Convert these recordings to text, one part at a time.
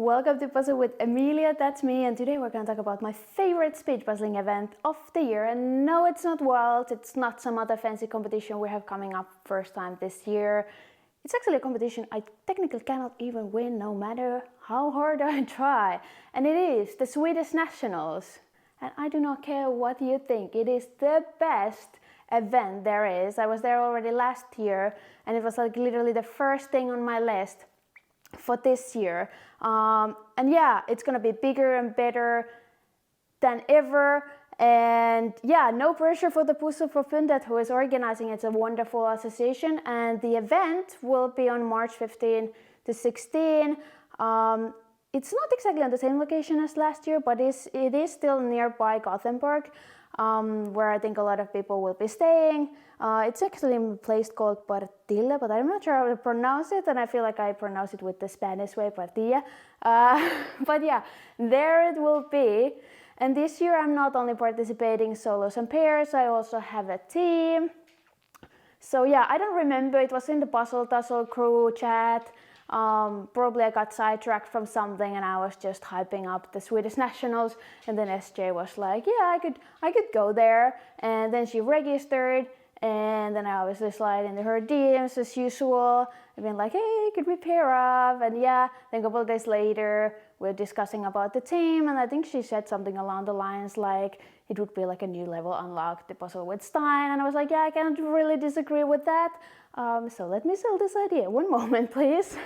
welcome to Puzzle with Emilia, that's me, and today we're going to talk about my favorite speed puzzling event of the year. And no, it's not World, it's not some other fancy competition we have coming up first time this year. It's actually a competition I technically cannot even win no matter how hard I try. And it is the Swedish Nationals. And I do not care what you think, it is the best event there is. I was there already last year and it was like literally the first thing on my list for this year. And yeah, it's gonna be bigger and better than ever. And yeah, no pressure for the Puzzleförbundet who is organizing. It's a wonderful association, and the event will be on March 15 to 16. It's not exactly on the same location as last year, but it is still nearby Gothenburg, where I think a lot of people will be staying. It's actually in a place called Partille, but I'm not sure how to pronounce it, and I feel like I pronounce it with the Spanish way, Partilla. But yeah, there it will be. And this year I'm not only participating solos and pairs, I also have a team. So yeah, I don't remember, it was in the Puzzle Tussle crew chat. Probably I got sidetracked from something and I was just hyping up the Swedish Nationals, and then SJ was like, yeah, I could go there, and then she registered, and then I obviously slide into her DMs as usual. I've been like, hey, could we pair up? And yeah, then a couple of days later we're discussing about the team, and I think she said something along the lines like it would be like a new level unlocked, the puzzle with Stein, and I was like, yeah, I can't really disagree with that. So let me sell this idea. One moment, please.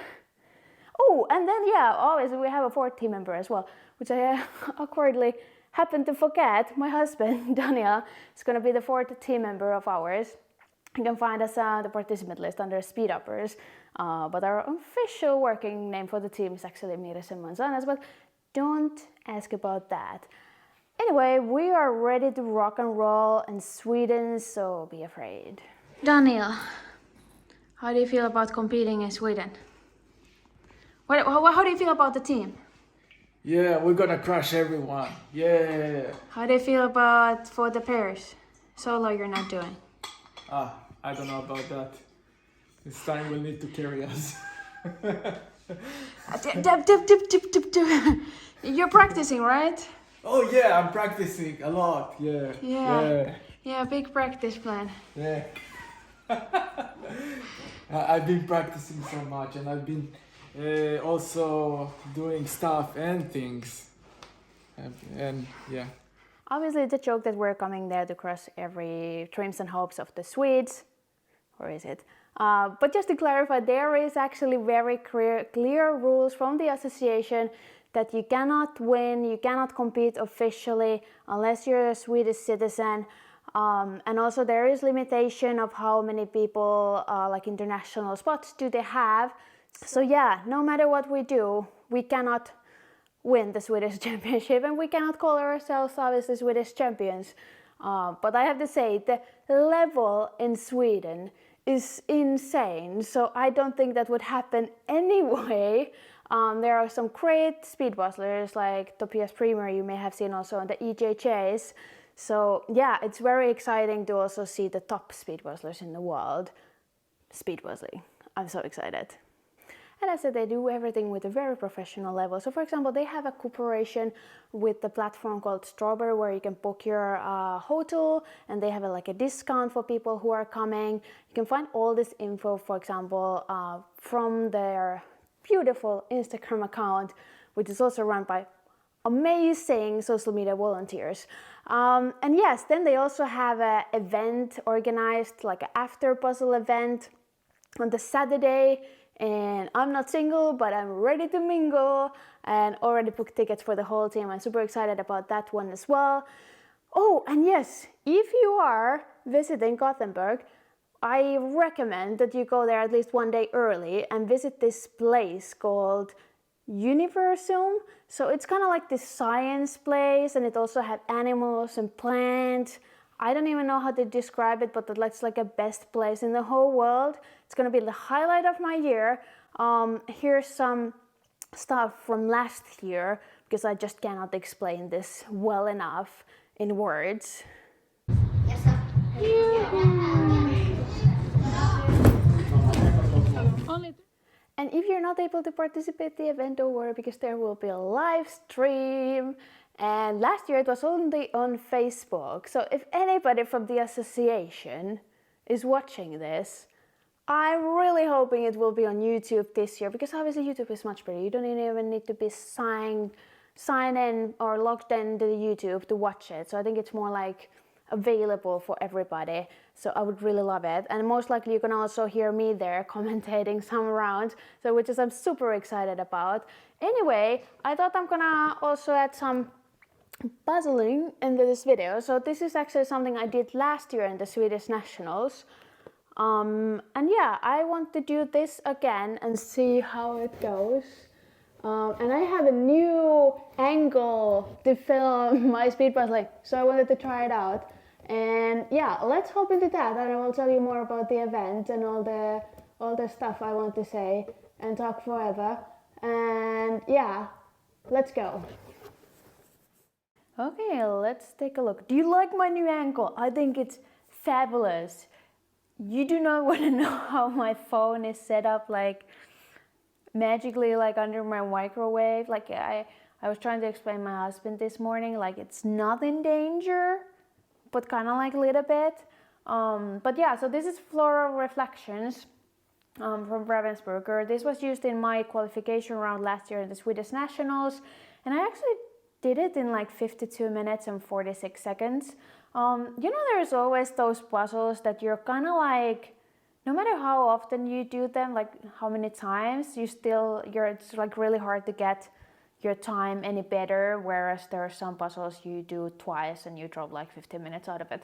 Oh, and then yeah, always we have a fourth team member as well, which I awkwardly happened to forget. My husband, Daniel, is going to be the fourth team member of ours. You can find us the participant list under Speed Uppers, but our official working name for the team is actually Mires and Manzanas, but don't ask about that. Anyway, we are ready to rock and roll in Sweden, so be afraid. Daniel, how do you feel about competing in Sweden? How do you feel about the team? Yeah, we're gonna crush everyone. Yeah. How do you feel about for the pairs? Solo you're not doing. I don't know about that. This time we'll need to carry us. You're practicing, right? Oh yeah, I'm practicing a lot. Yeah, big practice plan. Yeah. I've been practicing so much, and I've been also doing stuff and things. And yeah. Obviously it's a joke that we're coming there to crush every dreams and hopes of the Swedes. Or is it? But just to clarify, there is actually very clear rules from the association that you cannot win, you cannot compete officially unless you're a Swedish citizen. And also there is limitation of how many people, like international spots, do they have. So yeah, no matter what we do, we cannot win the Swedish championship, and we cannot call ourselves obviously Swedish champions. But I have to say, the level in Sweden is insane, so I don't think that would happen anyway. There are some great speed puzzlers like Tobias Primer, you may have seen also on the EJJs. So yeah, it's very exciting to also see the top speed puzzlers in the world speed puzzling. I'm so excited. And as I said, they do everything with a very professional level. So for example, they have a cooperation with the platform called Strawberry, where you can book your hotel, and they have like a discount for people who are coming. You can find all this info, for example, from their beautiful Instagram account, which is also run by amazing social media volunteers. And yes, then they also have an event organized, like an after puzzle event on the Saturday. And I'm not single, but I'm ready to mingle, and already booked tickets for the whole team. I'm super excited about that one as well. Oh, and yes, if you are visiting Gothenburg, I recommend that you go there at least one day early and visit this place called Universum. So it's kind of like this science place, and it also has animals and plants. I don't even know how to describe it, but that's like a best place in the whole world. It's gonna be the highlight of my year. Here's some stuff from last year, because I just cannot explain this well enough in words. And if you're not able to participate in the event, don't worry, because there will be a live stream. And last year it was only on Facebook. So if anybody from the association is watching this, I'm really hoping it will be on YouTube this year, because obviously YouTube is much better. You don't even need to be sign in or logged into the YouTube to watch it. So I think it's more like available for everybody. So I would really love it. And most likely you can also hear me there commentating some rounds, so which is I'm super excited about. Anyway, I thought I'm gonna also add some puzzling into this video. So this is actually something I did last year in the Swedish Nationals. And yeah, I want to do this again and see how it goes. And I have a new angle to film my speed puzzling, so I wanted to try it out. And yeah, let's hop into that, and I will tell you more about the event and all the stuff I want to say and talk forever. And yeah, let's go. Okay, let's take a look. Do you like my new angle? I think it's fabulous. You do not want to know how my phone is set up, like magically, like under my microwave. Like I was trying to explain my husband this morning, like it's not in danger, but kind of like a little bit. But yeah, so this is Floral Reflections from Ravensburger. This was used in my qualification round last year in the Swedish Nationals, and I actually did it in like 52 minutes and 46 seconds. You know, there's always those puzzles that you're kind of like, no matter how often you do them, like how many times, it's like really hard to get your time any better, whereas there are some puzzles you do twice and you drop like 15 minutes out of it.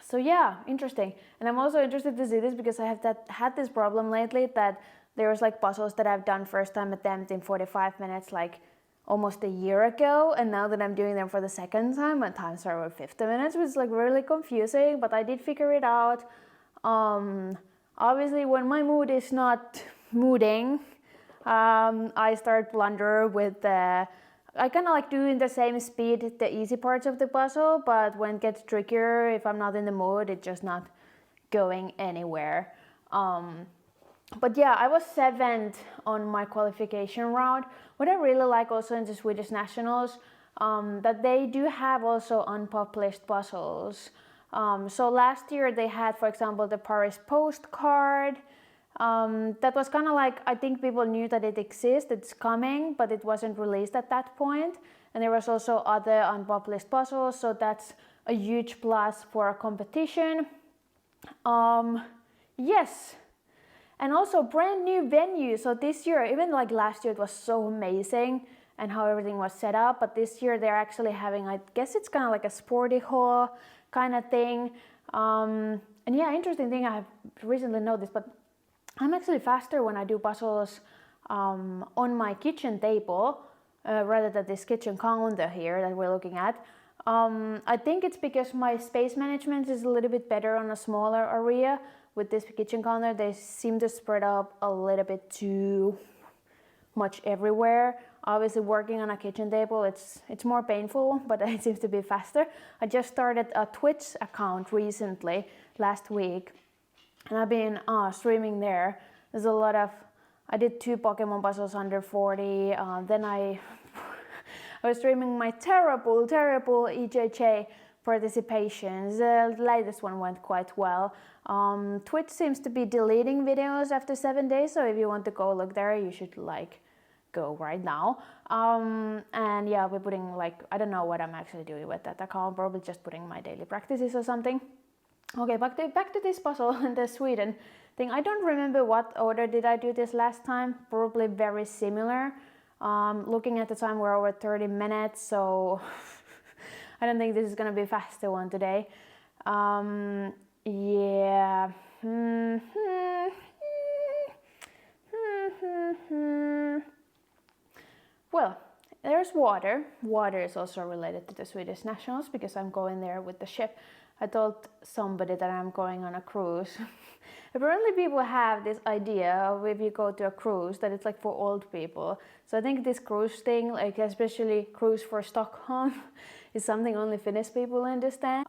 So yeah, interesting. And I'm also interested to see this because I have had this problem lately that there's like puzzles that I've done first time attempt in 45 minutes like almost a year ago, and now that I'm doing them for the second time, my times are over 50 minutes, which is like really confusing, but I did figure it out. Obviously when my mood is not mooding, I start blunder with I kind of like doing the same speed, the easy parts of the puzzle, but when it gets trickier, if I'm not in the mood, it's just not going anywhere. But yeah, I was 7th on my qualification round. What I really like also in the Swedish Nationals, that they do have also unpublished puzzles. So last year they had, for example, the Paris postcard. That was kind of like, I think people knew that it exists, it's coming, but it wasn't released at that point. And there was also other unpublished puzzles, so that's a huge plus for a competition. Yes. And also brand new venue. So this year, even like last year, it was so amazing and how everything was set up. But this year they're actually having, I guess it's kind of like a sporty hall kind of thing. And yeah, interesting thing I have recently noticed, but I'm actually faster when I do puzzles on my kitchen table rather than this kitchen counter here that we're looking at. I think it's because my space management is a little bit better on a smaller area. With this kitchen counter, they seem to spread up a little bit too much everywhere. Obviously working on a kitchen table, it's more painful, but it seems to be faster. I just started a Twitch account recently, last week, and I've been streaming there. There's a lot of, I did 2 Pokemon puzzles under 40, then I was streaming my terrible EJJ participations. The latest one went quite well. Twitch seems to be deleting videos after 7 days, so if you want to go look there, you should like go right now. And yeah, we're putting like, I don't know what I'm actually doing with that account, probably just putting my daily practices or something. Okay, back to this puzzle and the Sweden thing. I don't remember what order did I do this last time, probably very similar. Looking at the time, we're over 30 minutes, so I don't think this is gonna be a faster one today. Yeah. Well, there's water. Water is also related to the Swedish Nationals because I'm going there with the ship. I told somebody that I'm going on a cruise. Apparently people have this idea of if you go to a cruise that it's like for old people. So I think this cruise thing, like especially cruise for Stockholm, is something only Finnish people understand.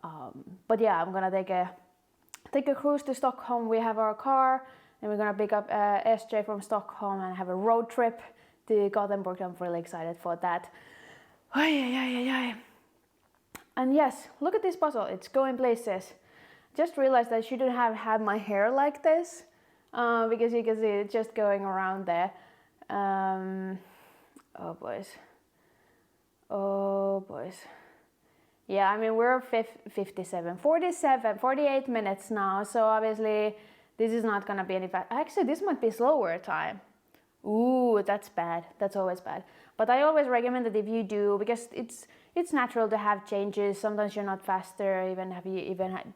But yeah, I'm gonna take a cruise to Stockholm. We have our car and we're gonna pick up SJ from Stockholm and have a road trip to Gothenburg. I'm really excited for that. And yes, look at this puzzle, it's going places. Just realized I shouldn't have had my hair like this, because you can see it just going around there. Oh boys. Yeah, I mean, we're 48 minutes now, so obviously this is not gonna be any fast. Actually, this might be slower time. Ooh, that's bad. That's always bad. But I always recommend that if you do, because it's natural to have changes. Sometimes you're not faster, even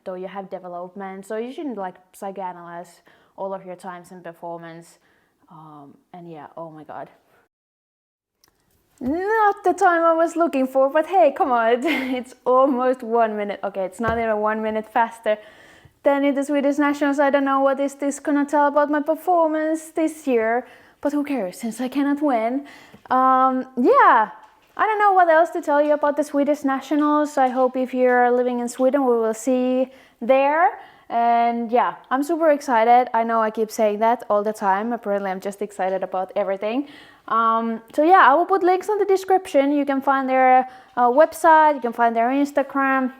though you have development. So you shouldn't like psychoanalyze all of your times and performance. And yeah, oh my god. Not the time I was looking for, but hey, come on, it's almost 1 minute. Okay, it's not even 1 minute faster than in the Swedish Nationals. I don't know what is this gonna tell about my performance this year, but who cares since I cannot win. Yeah, I don't know what else to tell you about the Swedish Nationals. I hope if you're living in Sweden, we will see there. And yeah, I'm super excited. I know I keep saying that all the time. Apparently, I'm just excited about everything. So yeah, I will put links in the description. You can find their website, you can find their Instagram.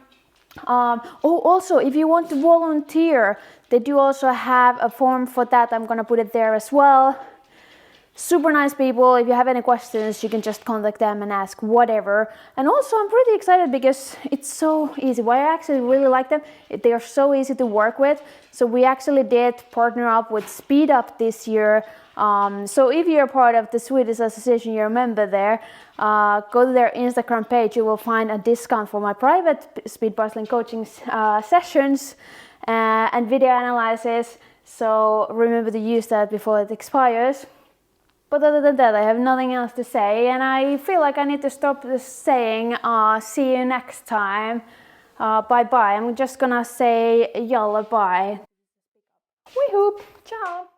Also, if you want to volunteer, they do also have a form for that. I'm gonna put it there as well. Super nice people. If you have any questions, you can just contact them and ask whatever. And also, I'm pretty excited because it's so easy. Why I actually really like them, they are so easy to work with. So we actually did partner up with Speed Up this year. So if you're part of the Swedish Association, you're a member there, go to their Instagram page. You will find a discount for my private speed puzzling coaching sessions and video analysis. So remember to use that before it expires. But other than that, I have nothing else to say, and I feel like I need to stop this saying, see you next time, bye bye. I'm just gonna say yalla bye. We hoop, ciao.